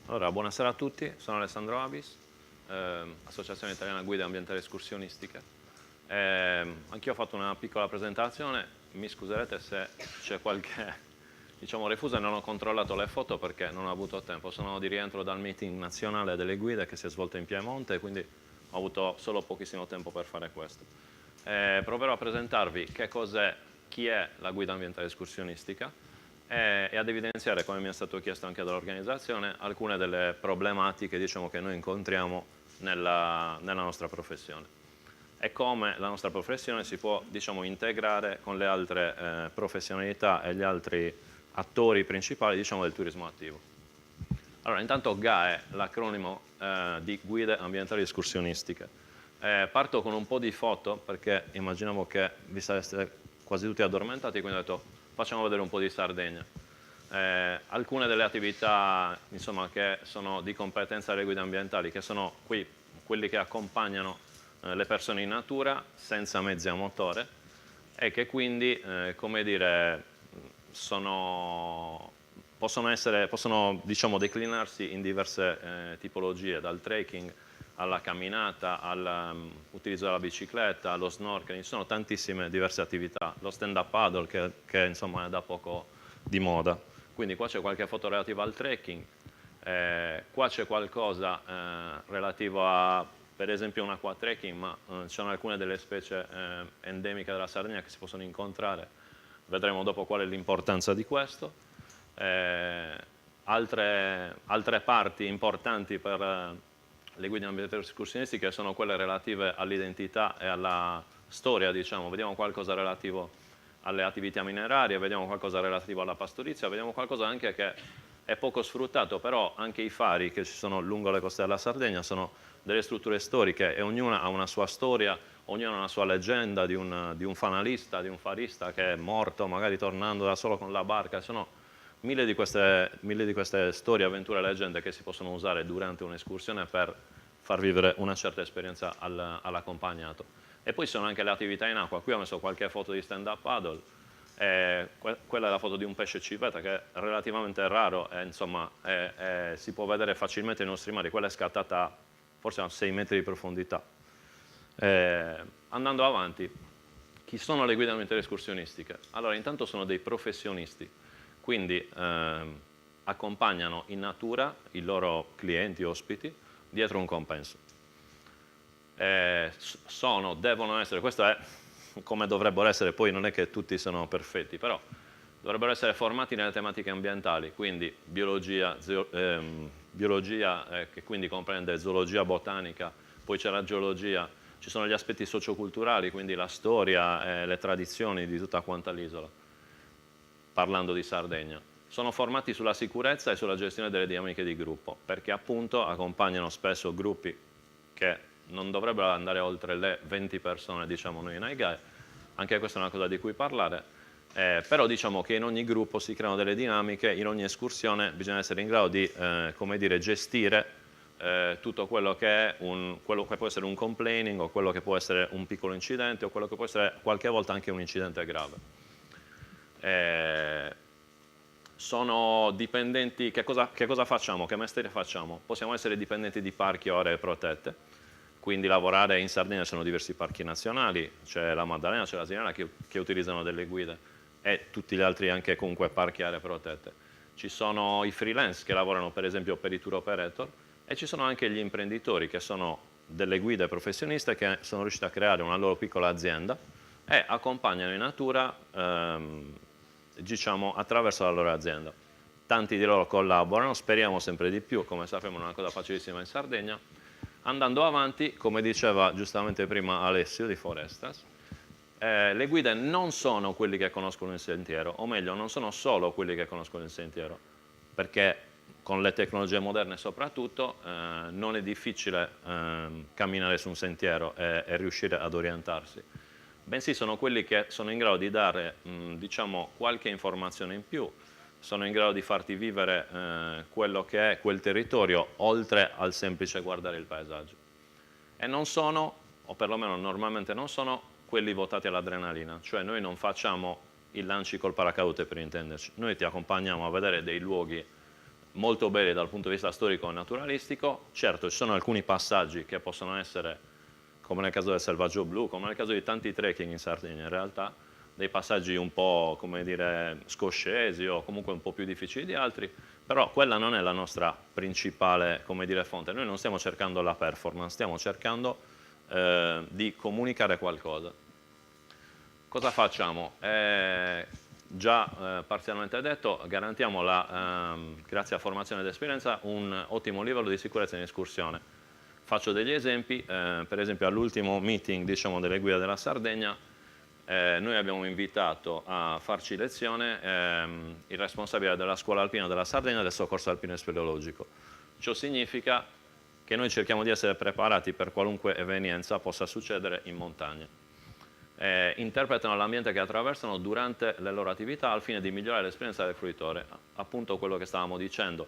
Allora, buonasera a tutti, sono Alessandro Abis, Associazione Italiana Guide Ambientali Escursionistiche. Anch'io ho fatto una piccola presentazione, mi scuserete se c'è qualche refuso e non ho controllato le foto perché non ho avuto tempo. Sono di rientro dal meeting nazionale delle guide che si è svolto in Piemonte, quindi ho avuto solo pochissimo tempo per fare questo. Proverò a presentarvi chi è la guida ambientale escursionistica e ad evidenziare, come mi è stato chiesto anche dall'organizzazione, alcune delle problematiche che noi incontriamo nella nostra professione e come la nostra professione si può integrare con le altre professionalità e gli altri attori principali del turismo attivo. Allora, intanto GA è l'acronimo di Guide Ambientali Escursionistiche. Parto con un po' di foto perché immaginavo che vi sareste quasi tutti addormentati, quindi ho detto facciamo vedere un po' di Sardegna. Alcune delle attività che sono di competenza delle guide ambientali, che sono quelli che accompagnano le persone in natura senza mezzi a motore e che quindi possono declinarsi in diverse tipologie, dal trekking alla camminata, all'utilizzo della bicicletta, allo snorkeling. Ci sono tantissime diverse attività, lo stand-up paddle che è da poco di moda. Quindi qua c'è qualche foto relativa al trekking, qua c'è qualcosa relativo a, per esempio, un acqua trekking, ma ci sono alcune delle specie endemiche della Sardegna che si possono incontrare. Vedremo dopo qual è l'importanza di questo. Altre parti importanti per le guide ambientali escursionistiche sono quelle relative all'identità e alla storia, Vediamo qualcosa relativo alle attività minerarie, vediamo qualcosa relativo alla pastorizia, vediamo qualcosa anche che è poco sfruttato, però anche i fari che ci sono lungo le coste della Sardegna sono delle strutture storiche e ognuna ha una sua storia, ognuna ha una sua leggenda di un fanalista, di un farista che è morto magari tornando da solo con la barca. Sono mille di queste storie, avventure e leggende che si possono usare durante un'escursione per far vivere una certa esperienza all'accompagnato. E poi sono anche le attività in acqua. Qui ho messo qualche foto di stand-up paddle. Quella è la foto di un pesce civetta che è relativamente raro e si può vedere facilmente nei nostri mari. Quella è scattata forse a 6 metri di profondità. Andando avanti, chi sono le guide ambientali escursionistiche? Allora, intanto sono dei professionisti, quindi accompagnano in natura i loro clienti, ospiti, dietro un compenso. Devono essere, questo è come dovrebbero essere, poi non è che tutti sono perfetti, però dovrebbero essere formati nelle tematiche ambientali, quindi biologia, che quindi comprende zoologia, botanica, poi c'è la geologia, ci sono gli aspetti socioculturali, quindi la storia e le tradizioni di tutta quanta l'isola, parlando di Sardegna. Sono formati sulla sicurezza e sulla gestione delle dinamiche di gruppo, perché appunto accompagnano spesso gruppi che non dovrebbero andare oltre le 20 persone, noi in AIGAE. Anche questa è una cosa di cui parlare, però che in ogni gruppo si creano delle dinamiche, in ogni escursione bisogna essere in grado di gestire tutto quello che può essere un complaining, o quello che può essere un piccolo incidente, o quello che può essere qualche volta anche un incidente grave. Sono dipendenti, che cosa facciamo? Che mestiere facciamo? Possiamo essere dipendenti di parchi o aree protette, quindi lavorare in Sardegna. Sono diversi parchi nazionali, c'è la Maddalena, c'è la Sirenana che utilizzano delle guide e tutti gli altri anche comunque parchi e aree protette. Ci sono i freelance che lavorano per esempio per i tour operator e ci sono anche gli imprenditori che sono delle guide professioniste che sono riusciti a creare una loro piccola azienda e accompagnano in natura attraverso la loro azienda. Tanti di loro collaborano, speriamo sempre di più, come sappiamo non è una cosa facilissima in Sardegna. Andando avanti, come diceva giustamente prima Alessio di Forestas, le guide non sono quelli che conoscono il sentiero, o meglio, non sono solo quelli che conoscono il sentiero, perché con le tecnologie moderne soprattutto non è difficile camminare su un sentiero e riuscire ad orientarsi, bensì sono quelli che sono in grado di dare qualche informazione in più, sono in grado di farti vivere quello che è quel territorio, oltre al semplice guardare il paesaggio. E non sono, o perlomeno normalmente non sono, quelli votati all'adrenalina, cioè noi non facciamo il lanci col paracadute, per intenderci, noi ti accompagniamo a vedere dei luoghi molto belli dal punto di vista storico e naturalistico. Certo, ci sono alcuni passaggi che possono essere, come nel caso del Selvaggio Blu, come nel caso di tanti trekking in Sardegna in realtà, dei passaggi un po', come dire, scoscesi o comunque un po' più difficili di altri, però quella non è la nostra principale, come dire, fonte. Noi non stiamo cercando la performance, stiamo cercando di comunicare qualcosa. Cosa facciamo? Già parzialmente detto, garantiamo, grazie a formazione ed esperienza, un ottimo livello di sicurezza in escursione. Faccio degli esempi, per esempio all'ultimo meeting, diciamo, delle guide della Sardegna, noi abbiamo invitato a farci lezione il responsabile della scuola alpina della Sardegna e del soccorso alpino e speleologico. Ciò significa che noi cerchiamo di essere preparati per qualunque evenienza possa succedere in montagna. Interpretano l'ambiente che attraversano durante le loro attività al fine di migliorare l'esperienza del fruitore, appunto quello che stavamo dicendo.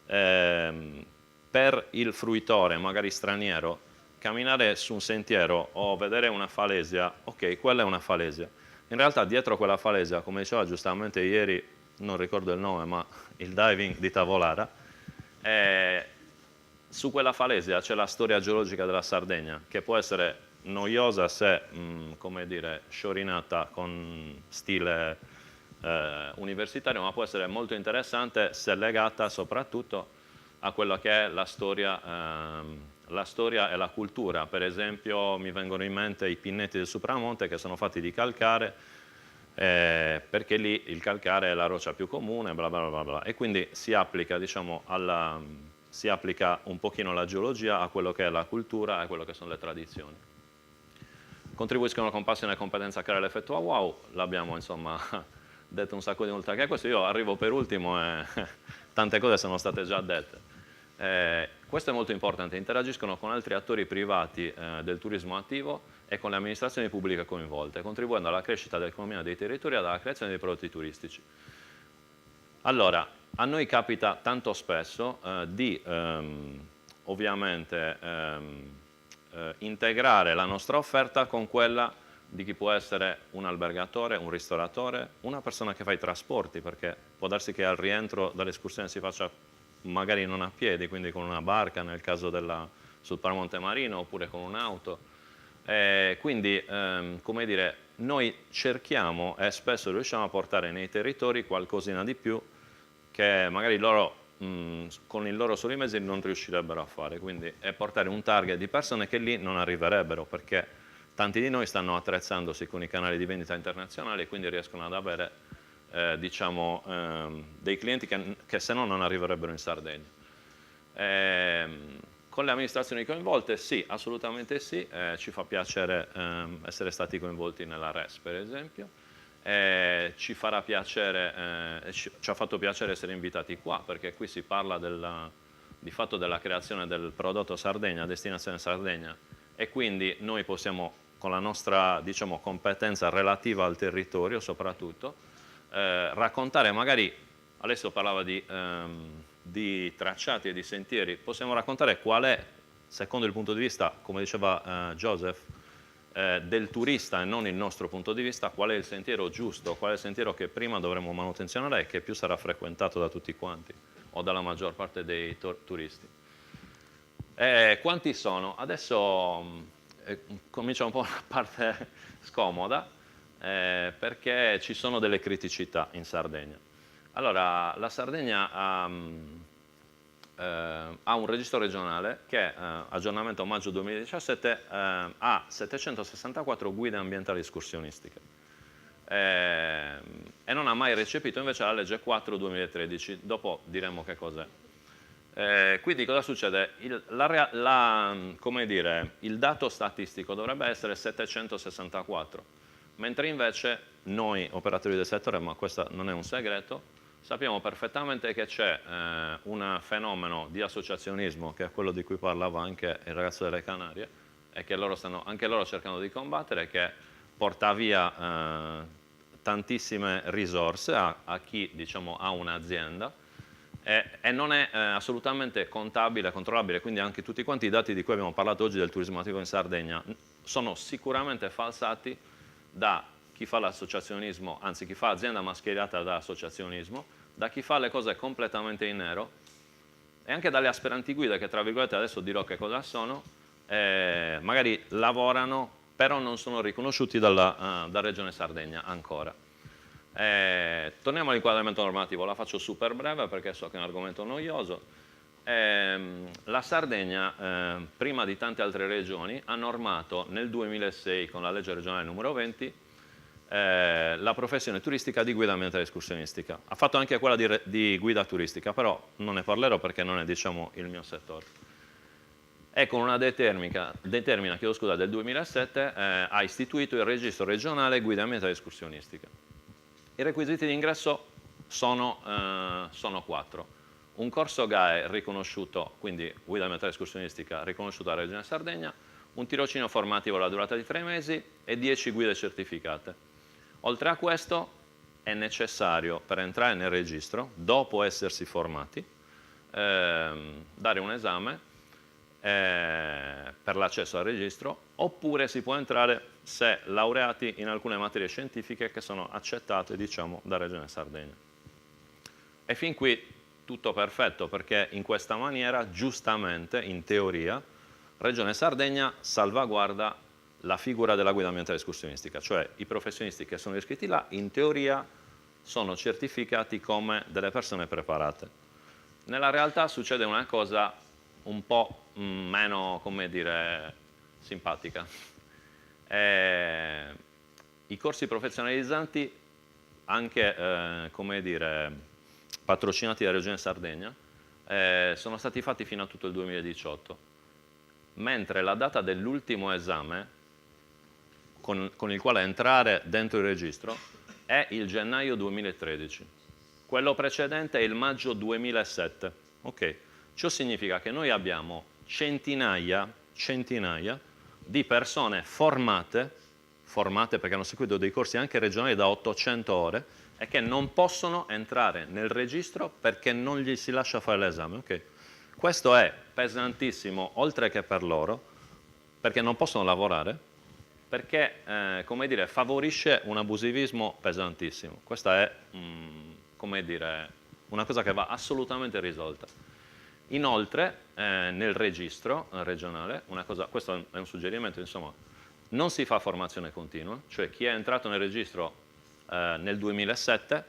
Per il fruitore, magari straniero, camminare su un sentiero o vedere una falesia, ok, quella è una falesia. In realtà dietro quella falesia, come diceva giustamente ieri, non ricordo il nome, ma il diving di Tavolara, su quella falesia c'è la storia geologica della Sardegna, che può essere noiosa se, come dire, sciorinata con stile universitario, ma può essere molto interessante se legata soprattutto a quella che è la storia e la cultura. Per esempio mi vengono in mente i pinnetti del Supramonte che sono fatti di calcare, perché lì il calcare è la roccia più comune, bla bla bla bla, e quindi si applica, diciamo, si applica un pochino la geologia a quello che è la cultura e a quello che sono le tradizioni. Contribuiscono con passione e competenza a creare l'effetto wow, l'abbiamo insomma detto un sacco di volte anche questo. Io arrivo per ultimo e tante cose sono state già dette. Questo è molto importante, interagiscono con altri attori privati del turismo attivo e con le amministrazioni pubbliche coinvolte, contribuendo alla crescita dell'economia dei territori e alla creazione dei prodotti turistici. Allora, a noi capita tanto spesso di ovviamente integrare la nostra offerta con quella di chi può essere un albergatore, un ristoratore, una persona che fa i trasporti, perché può darsi che al rientro dall'escursione si faccia magari non a piedi, quindi con una barca nel caso sul Paramonte Marino, oppure con un'auto. Quindi, come dire, noi cerchiamo e spesso riusciamo a portare nei territori qualcosina di più che magari loro con i loro soli mezzi non riuscirebbero a fare, quindi è portare un target di persone che lì non arriverebbero, perché tanti di noi stanno attrezzandosi con i canali di vendita internazionali e quindi riescono ad avere diciamo, dei clienti che se no non arriverebbero in Sardegna. Con le amministrazioni coinvolte sì, assolutamente sì, ci fa piacere essere stati coinvolti nella RES per esempio, ci farà piacere, ci ha fatto piacere essere invitati qua, perché qui si parla di fatto della creazione del prodotto Sardegna, destinazione Sardegna, e quindi noi possiamo con la nostra, diciamo, competenza relativa al territorio soprattutto raccontare, magari Alessio parlava di tracciati e di sentieri, possiamo raccontare qual è, secondo il punto di vista, come diceva Joseph, del turista e non il nostro punto di vista, qual è il sentiero giusto, qual è il sentiero che prima dovremo manutenzionare e che più sarà frequentato da tutti quanti o dalla maggior parte dei turisti. Quanti sono? Adesso comincia un po' una parte scomoda, perché ci sono delle criticità in Sardegna. Allora, la Sardegna ha un registro regionale che, aggiornamento maggio 2017, ha 764 guide ambientali escursionistiche e non ha mai recepito invece la legge 4 2013, dopo diremo che cos'è. Quindi cosa succede? Come dire, il dato statistico dovrebbe essere 764, mentre invece noi operatori del settore, ma questo non è un segreto, sappiamo perfettamente che c'è un fenomeno di associazionismo, che è quello di cui parlava anche il ragazzo delle Canarie, e che loro stanno anche loro cercando di combattere, che porta via tantissime risorse a chi, diciamo, ha un'azienda e non è assolutamente contabile, controllabile, quindi anche tutti quanti i dati di cui abbiamo parlato oggi del turismo attivo in Sardegna sono sicuramente falsati da chi fa l'associazionismo, anzi chi fa azienda mascherata da associazionismo, da chi fa le cose completamente in nero e anche dalle aspiranti guida, che tra virgolette adesso dirò che cosa sono, magari lavorano, però non sono riconosciuti dalla Regione Sardegna ancora. Torniamo all'inquadramento normativo, la faccio super breve perché so che è un argomento noioso. La Sardegna, prima di tante altre regioni, ha normato nel 2006 con la legge regionale numero 20 la professione turistica di guida ambientale escursionistica. Ha fatto anche quella di guida turistica, però non ne parlerò perché non è, diciamo, il mio settore. E con una determina del 2007 ha istituito il registro regionale guida ambientale escursionistica. I requisiti di ingresso sono 4. Un corso GAE riconosciuto, quindi guida ambientale escursionistica riconosciuta dalla Regione Sardegna, un tirocinio formativo alla durata di 3 mesi e 10 guide certificate. Oltre a questo è necessario, per entrare nel registro, dopo essersi formati, dare un esame per l'accesso al registro, oppure si può entrare se laureati in alcune materie scientifiche che sono accettate, diciamo, da Regione Sardegna. E fin qui tutto perfetto, perché in questa maniera, giustamente, in teoria, Regione Sardegna salvaguarda la figura della guida ambientale escursionistica, cioè i professionisti che sono iscritti là, in teoria, sono certificati come delle persone preparate. Nella realtà succede una cosa un po' meno, come dire, simpatica. I corsi professionalizzanti, anche, come dire, patrocinati dalla Regione Sardegna, sono stati fatti fino a tutto il 2018, mentre la data dell'ultimo esame con il quale entrare dentro il registro è il gennaio 2013. Quello precedente è il maggio 2007. Okay. Ciò significa che noi abbiamo centinaia di persone formate perché hanno seguito dei corsi anche regionali da 800 ore e che non possono entrare nel registro perché non gli si lascia fare l'esame. Okay. Questo è pesantissimo, oltre che per loro, perché non possono lavorare, perché come dire, favorisce un abusivismo pesantissimo. Questa è come dire, una cosa che va assolutamente risolta. Inoltre nel registro regionale, questo è un suggerimento, insomma, non si fa formazione continua, cioè chi è entrato nel registro nel 2007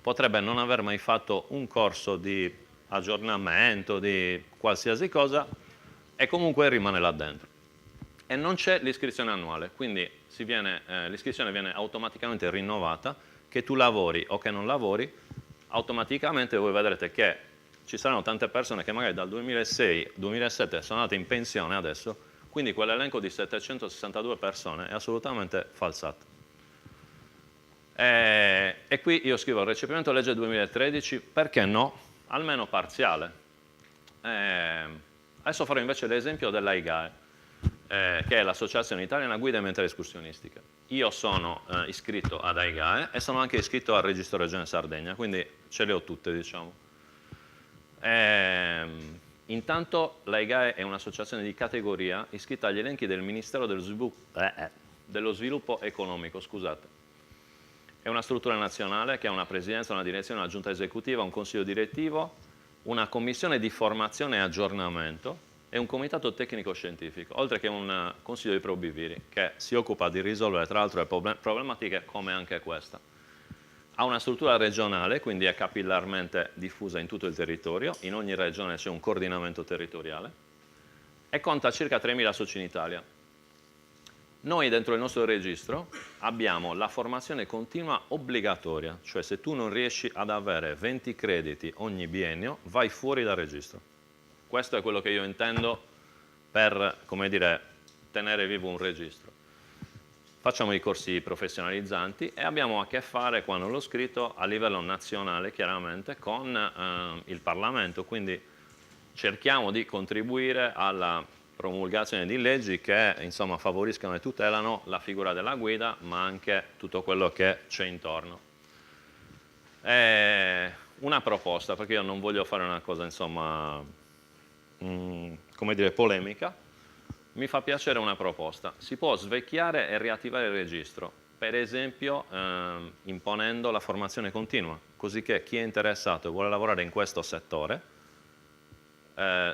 potrebbe non aver mai fatto un corso di aggiornamento, di qualsiasi cosa, e comunque rimane là dentro. E non c'è l'iscrizione annuale, quindi l'iscrizione viene automaticamente rinnovata, che tu lavori o che non lavori, automaticamente voi vedrete che ci saranno tante persone che magari dal 2006-2007 sono andate in pensione adesso, quindi quell'elenco di 762 persone è assolutamente falsato. E qui io scrivo recepimento legge 2013, perché no? Almeno parziale. Adesso farò invece l'esempio dell'AIGAE, che è l'Associazione Italiana Guida Ambientale Escursionistica. Io sono iscritto ad AIGAE e sono anche iscritto al Registro Regione Sardegna, quindi ce le ho tutte, diciamo. Intanto l'AIGAE è un'associazione di categoria iscritta agli elenchi del Ministero dello Sviluppo Economico, scusate. È una struttura nazionale che ha una presidenza, una direzione, una giunta esecutiva, un consiglio direttivo, una commissione di formazione e aggiornamento e un comitato tecnico-scientifico, oltre che un consiglio di probiviri che si occupa di risolvere tra l'altro le problematiche come anche questa. Ha una struttura regionale, quindi è capillarmente diffusa in tutto il territorio, in ogni regione c'è un coordinamento territoriale e conta circa 3.000 soci in Italia. Noi dentro il nostro registro abbiamo la formazione continua obbligatoria, cioè se tu non riesci ad avere 20 crediti ogni biennio, vai fuori dal registro. Questo è quello che io intendo per, come dire, tenere vivo un registro. Facciamo i corsi professionalizzanti e abbiamo a che fare, quando l'ho scritto, a livello nazionale, chiaramente, con il Parlamento, quindi cerchiamo di contribuire alla promulgazione di leggi che insomma favoriscano e tutelano la figura della guida, ma anche tutto quello che c'è intorno. Una proposta, perché io non voglio fare una cosa insomma come dire, polemica, mi fa piacere una proposta. Si può svecchiare e riattivare il registro, per esempio imponendo la formazione continua, così che chi è interessato e vuole lavorare in questo settore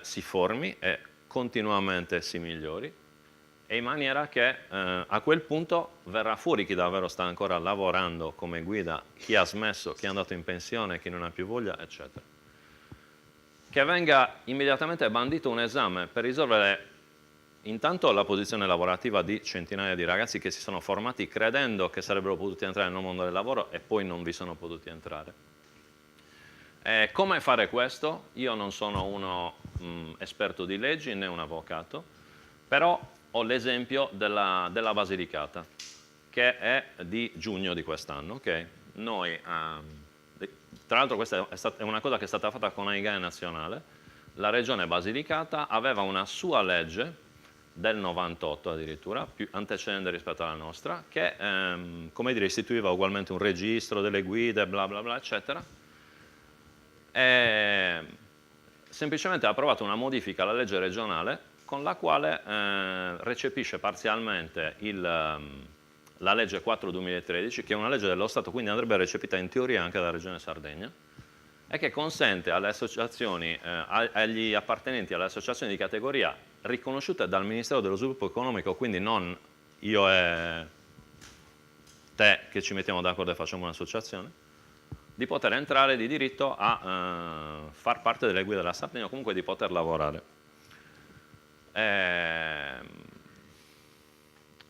si formi e continuamente si migliori, e in maniera che a quel punto verrà fuori chi davvero sta ancora lavorando come guida, chi ha smesso, chi è andato in pensione, chi non ha più voglia, eccetera. Che venga immediatamente bandito un esame per risolvere intanto la posizione lavorativa di centinaia di ragazzi che si sono formati credendo che sarebbero potuti entrare nel mondo del lavoro e poi non vi sono potuti entrare. Come fare questo? Io non sono uno esperto di leggi né un avvocato, però ho l'esempio della Basilicata, che è di giugno di quest'anno. Okay? Noi, tra l'altro questa è una cosa che è stata fatta con AIGAE nazionale, la regione Basilicata aveva una sua legge del 98 addirittura, più antecedente rispetto alla nostra, che come dire, istituiva ugualmente un registro delle guide, bla bla bla, eccetera, e semplicemente ha approvato una modifica alla legge regionale con la quale recepisce parzialmente la legge 4/2013, che è una legge dello Stato, quindi andrebbe recepita in teoria anche dalla Regione Sardegna, e che consente alle associazioni, agli appartenenti alle associazioni di categoria riconosciute dal Ministero dello Sviluppo Economico, quindi non io e te che ci mettiamo d'accordo e facciamo un'associazione, di poter entrare di diritto a far parte delle guide della Sardegna o comunque di poter lavorare.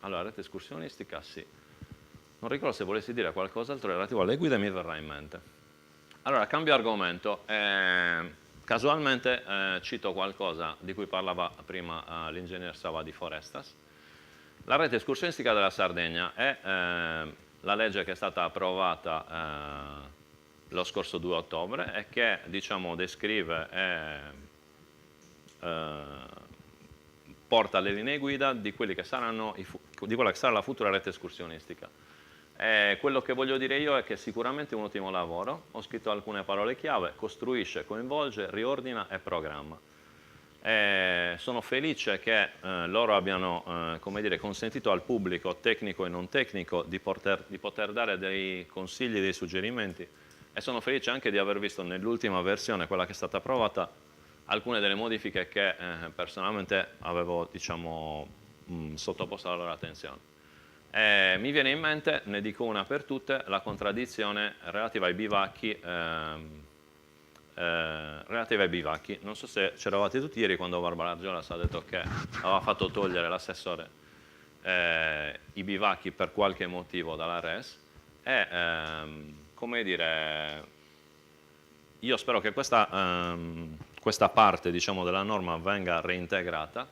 Allora, rete escursionistica, sì. Non ricordo se volessi dire qualcos'altro relativo alle guide, mi verrà in mente. Allora, cambio argomento. Casualmente cito qualcosa di cui parlava prima l'ingegner Sava di Forestas. La rete escursionistica della Sardegna è la legge che è stata approvata lo scorso 2 ottobre e che, diciamo, descrive e porta le linee guida di quelli che saranno di quella che sarà la futura rete escursionistica. Quello che voglio dire io è che sicuramente è un ottimo lavoro, ho scritto alcune parole chiave: costruisce, coinvolge, riordina e programma. Sono felice che loro abbiano come dire, consentito al pubblico tecnico e non tecnico di poter dare dei consigli, dei suggerimenti, e sono felice anche di aver visto nell'ultima versione, quella che è stata approvata, alcune delle modifiche che personalmente avevo, diciamo, sottoposto alla loro attenzione. Mi viene in mente, ne dico una per tutte, la contraddizione relativa ai bivacchi. Non so se c'eravate tutti ieri quando Barbara Giolas ha detto che aveva fatto togliere l'assessore i bivacchi per qualche motivo dalla RES, e come dire, io spero che questa parte, diciamo, della norma venga reintegrata,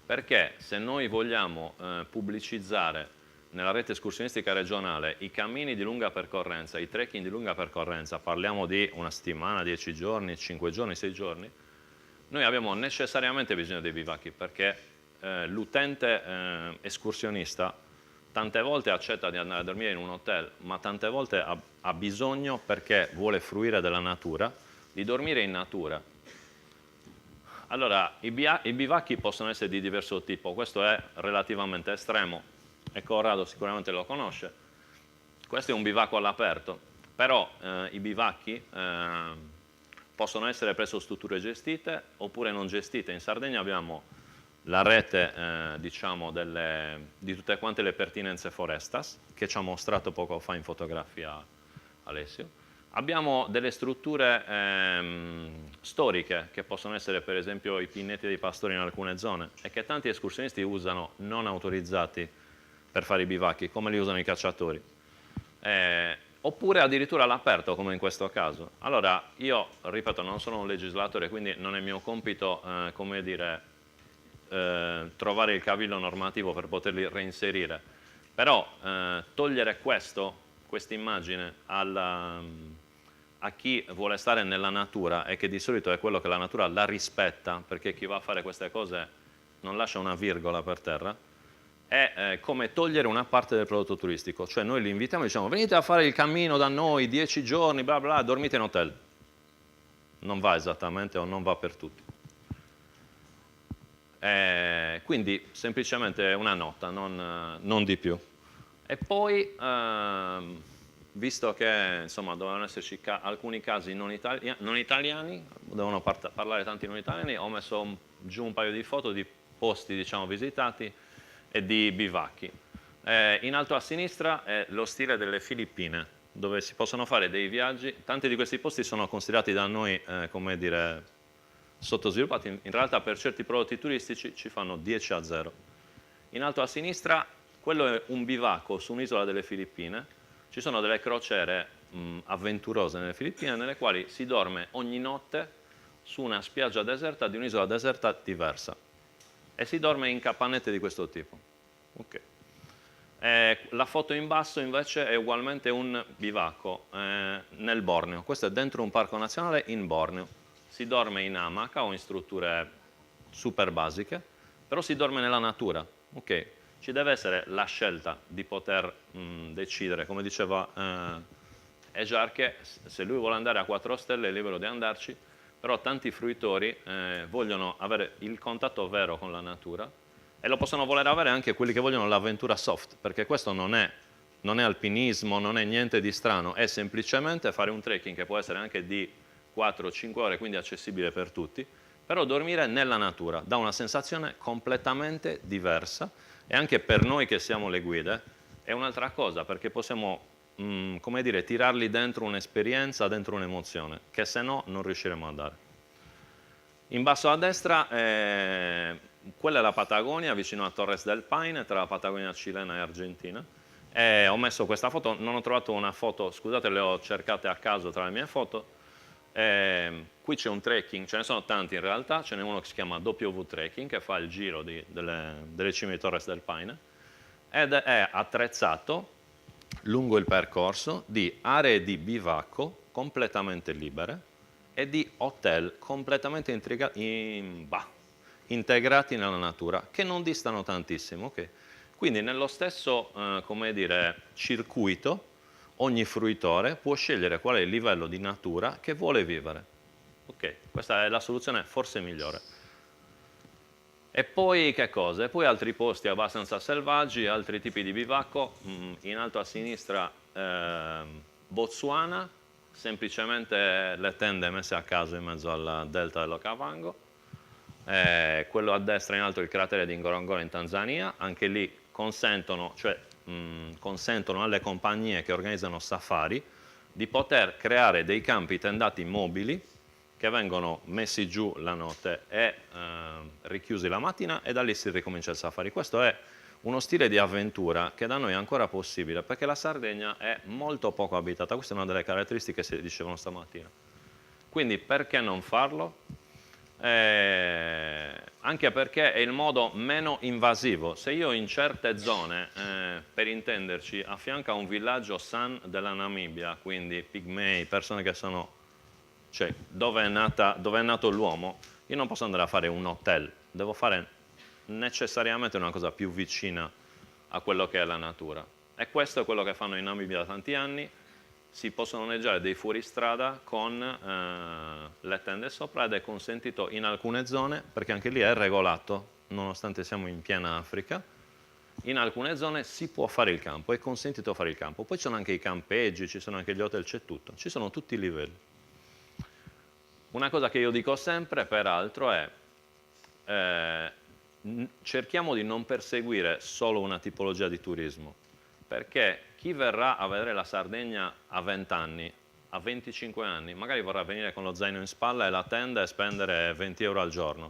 perché se noi vogliamo pubblicizzare nella rete escursionistica regionale i cammini di lunga percorrenza, i trekking di lunga percorrenza, parliamo di una settimana, 10 giorni, 5 giorni, 6 giorni, noi abbiamo necessariamente bisogno dei bivacchi, perché l'utente escursionista tante volte accetta di andare a dormire in un hotel, ma tante volte ha bisogno, perché vuole fruire della natura, di dormire in natura. Allora, i bivacchi possono essere di diverso tipo, questo è relativamente estremo e Corrado sicuramente lo conosce. Questo è un bivacco all'aperto, però i bivacchi possono essere presso strutture gestite oppure non gestite. In Sardegna abbiamo la rete diciamo di tutte quante le pertinenze Forestas, che ci ha mostrato poco fa in fotografia Alessio. Abbiamo delle strutture storiche, che possono essere per esempio i pinnetti dei pastori in alcune zone, e che tanti escursionisti usano non autorizzati per fare i bivacchi, come li usano i cacciatori. Oppure addirittura all'aperto, come in questo caso. Allora, io, ripeto, non sono un legislatore, quindi non è mio compito, come dire, trovare il cavillo normativo per poterli reinserire. Però togliere questa immagine a chi vuole stare nella natura, e che di solito è quello che la natura la rispetta, perché chi va a fare queste cose non lascia una virgola per terra, è come togliere una parte del prodotto turistico. Cioè noi li invitiamo e diciamo: venite a fare il cammino da noi 10 giorni, bla bla, dormite in hotel. Non va esattamente, o non va per tutti. Quindi semplicemente una nota, non di più. E poi visto che insomma dovevano esserci alcuni casi non italiani, dovevano parlare tanti non italiani, ho messo giù un paio di foto di posti, diciamo, visitati e di bivacchi. In alto a sinistra è lo stile delle Filippine, dove si possono fare dei viaggi. Tanti di questi posti sono considerati da noi, come dire, sottosviluppati. In realtà per certi prodotti turistici ci fanno 10-0. In alto a sinistra, quello è un bivacco su un'isola delle Filippine. Ci sono delle crociere avventurose nelle Filippine, nelle quali si dorme ogni notte su una spiaggia deserta di un'isola deserta diversa. E si dorme in capannette di questo tipo. Okay. La foto in basso invece è ugualmente un bivacco nel Borneo. Questo è dentro un parco nazionale in Borneo. Si dorme in amaca o in strutture super basiche, però si dorme nella natura. Ok, ci deve essere la scelta di poter decidere, come diceva Ejar, che se lui vuole andare a 4 stelle è libero di andarci, però tanti fruitori vogliono avere il contatto vero con la natura. E lo possono voler avere anche quelli che vogliono l'avventura soft, perché questo non è alpinismo, non è niente di strano, è semplicemente fare un trekking che può essere anche di 4-5 ore, quindi accessibile per tutti, però dormire nella natura dà una sensazione completamente diversa, e anche per noi che siamo le guide è un'altra cosa, perché possiamo, come dire, tirarli dentro un'esperienza, dentro un'emozione, che se no non riusciremo a dare. In basso a destra quella è la Patagonia, vicino a Torres del Paine, tra la Patagonia cilena e argentina. Ho messo questa foto, non ho trovato una foto, scusate, le ho cercate a caso tra le mie foto. Qui c'è un trekking, ce ne sono tanti in realtà, ce n'è uno che si chiama W Trekking, che fa il giro delle cime di Torres del Paine, ed è attrezzato lungo il percorso di aree di bivacco completamente libere e di hotel completamente integrati nella natura, che non distano tantissimo. Okay? Quindi nello stesso come dire, circuito ogni fruitore può scegliere qual è il livello di natura che vuole vivere. Okay? Questa è la soluzione forse migliore. E poi che cosa? E poi altri posti abbastanza selvaggi, altri tipi di bivacco. In alto a sinistra Botswana, semplicemente le tende messe a caso in mezzo al delta dell'Okavango. Quello a destra in alto il cratere di Ngorongoro in Tanzania, anche lì consentono alle compagnie che organizzano safari di poter creare dei campi tendati mobili che vengono messi giù la notte e richiusi la mattina, e da lì si ricomincia il safari. Questo è uno stile di avventura che da noi è ancora possibile, perché la Sardegna è molto poco abitata. Questa è una delle caratteristiche che si dicevano stamattina. Quindi perché non farlo? Anche perché è il modo meno invasivo. Se io in certe zone, per intenderci, a fianco a un villaggio San della Namibia, quindi pigmei, persone che sono, cioè dove è nato l'uomo, io non posso andare a fare un hotel, devo fare necessariamente una cosa più vicina a quello che è la natura. E questo è quello che fanno in Namibia da tanti anni. Si possono noleggiare dei fuoristrada con le tende sopra, ed è consentito in alcune zone, perché anche lì è regolato, nonostante siamo in piena Africa, in alcune zone si può fare il campo, è consentito fare il campo. Poi ci sono anche i campeggi, ci sono anche gli hotel, c'è tutto, ci sono tutti i livelli. Una cosa che io dico sempre, peraltro, è cerchiamo di non perseguire solo una tipologia di turismo, perché chi verrà a vedere la Sardegna a 20 anni, a 25 anni, magari vorrà venire con lo zaino in spalla e la tenda e spendere 20 euro al giorno.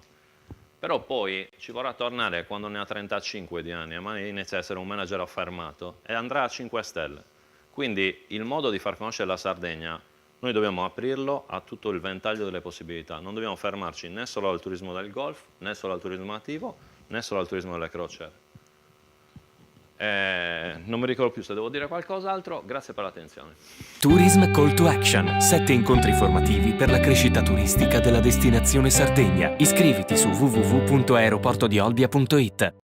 Però poi ci vorrà tornare quando ne ha 35 di anni, e magari inizia a essere un manager affermato, e andrà a 5 stelle. Quindi il modo di far conoscere la Sardegna, noi dobbiamo aprirlo a tutto il ventaglio delle possibilità. Non dobbiamo fermarci né solo al turismo del golf, né solo al turismo attivo, né solo al turismo delle crociere. Non mi ricordo più se devo dire qualcos'altro. Grazie per l'attenzione. Tourism Call to Action. 7 incontri formativi per la crescita turistica della destinazione Sardegna. Iscriviti su www.aeroportodiolbia.it.